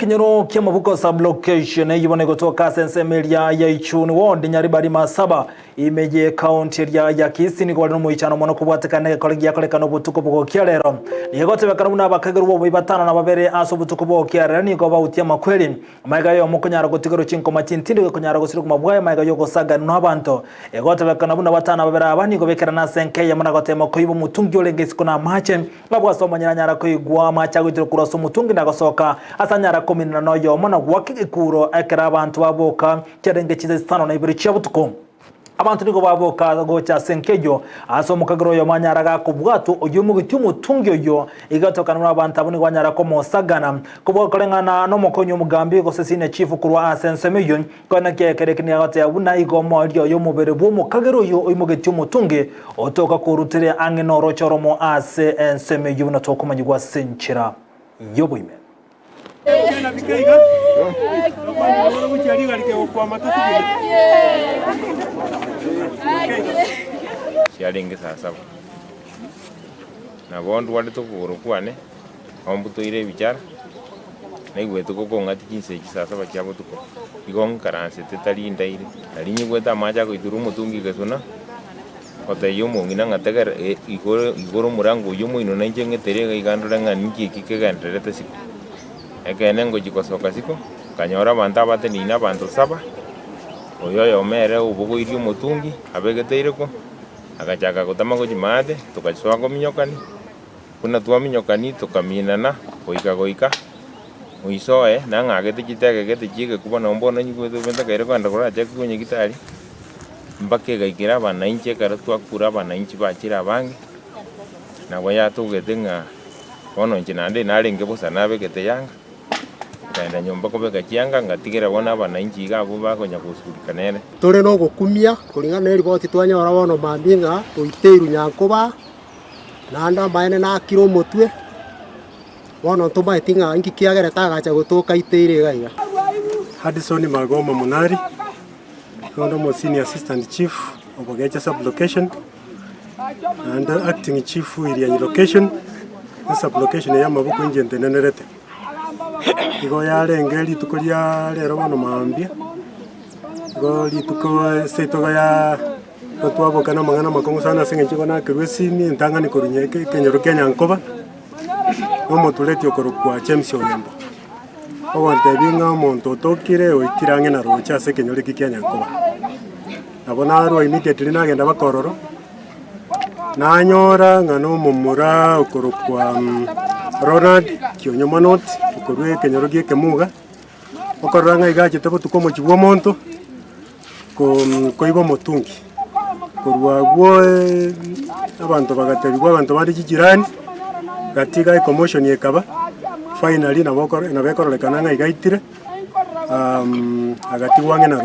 kinyoro kia mabuko sublocation yibone gotoka sensemelia ya Ichuni ward Nyaribari Masaba imeje county ya Kisini kwa no ichano mono kubwatekane kolegia kolekano butuko bwo kiarero nigote bekana muna bakagero bo batano na babere aso butuko bwo kiarero ni go bautia makweli maiga yo mukunyara gotigero chinko matintindi kunyara gosiro kumabwaye maiga yo gosaga no abanto egote bekana muna batano babere abani go bekera na senke ya muna gotema koibo mutungi olengesi kuna mache babwa somo nyara koigwa macha gutiro kuraso mutungi na gosoka asanyara komina no yo mona gwakikuro ekera abantu baboka kerenge chize 5 na ibiri chabutuko abantu niko baboka gocha senkejo aso mukagiro yo manyara gakubwatu oyumu gitumu tungyo yo igatoka n'abantu abuni gwanyara ko mosagana kubokorengana no mukonyo mugambi go sesine chief kurwa asensemeyo kona kekere kini agate abuna igomo ryo yo mubere bwo mukagiro yo oyumu gitumu tunge otoka kurutire ange no rochoromo asensemeyo na tokumanyigwa senchira yoboime Sharingi sasa na bondu wale to kuguru kwane ombuto ire bichara na igweto ko ngati kinse kisasa bakyabo tuko igong karanse tetali ndaire ali nyigweta maja ko iduru mutungi gasuna ota yomo ngina ngategera igoro murango yomo ino nanje ngeterega igandura ngani kiki gandrete siku ekene ngo jikosoka siko kanyora banta bate nina bantu saba oyoyo mere ubugo irio mutungi abegeteire ko agachaka gutama go jimade tukachwa go minyokani kuna tuwa minyokani tukaminana goika muisoe na ngagete kitege gete jige kubona mbona nyigweto benda kaire kwanda kora je kunye gitari mbake gaikira bana inche karatwa kura bana inchi bachira bangi na waya tugetenga ono nchinde nalenge busa nabegete yanga kaenda nyomba ko beka kianga ngatigera bona bana inchi gabo bakonya kusulikanene tore no gukumia kuringana na riboti twanyora bono mambinga tuiteru nyankoba nanda maene na kiro motwe bono tumba itinga inki kiagere tagacha gutuka iteire gaiga Hadison Magoma Munari no senior assistant chief of Ogecha sublocation and acting chief area location sublocation ya mabuko inje ntenenerete igo yarengeri tukoria rero bono mambia go lituko seto ya twabo kana mangana makongo sana singe chiko na kirwesini ntangani korunyeke kenyoro Kenya nkoba no motuleti okorokwa James Oyembo obante binga monto tokire oitirange na rocha se kenyoro Kenya nkoba abona ro immediately nagenda bakororo nanyora ngano mumura okorokwa Ronald Kionyomanot okorwe kenyoro Kemuga okoranga igache tebo tukomo chibwo monto koibo mutungi kurwa gwo abantu bagaterwa abantu bari jirani gatiga commotion yekaba finally na bekorolekana nga igaitire agati wange na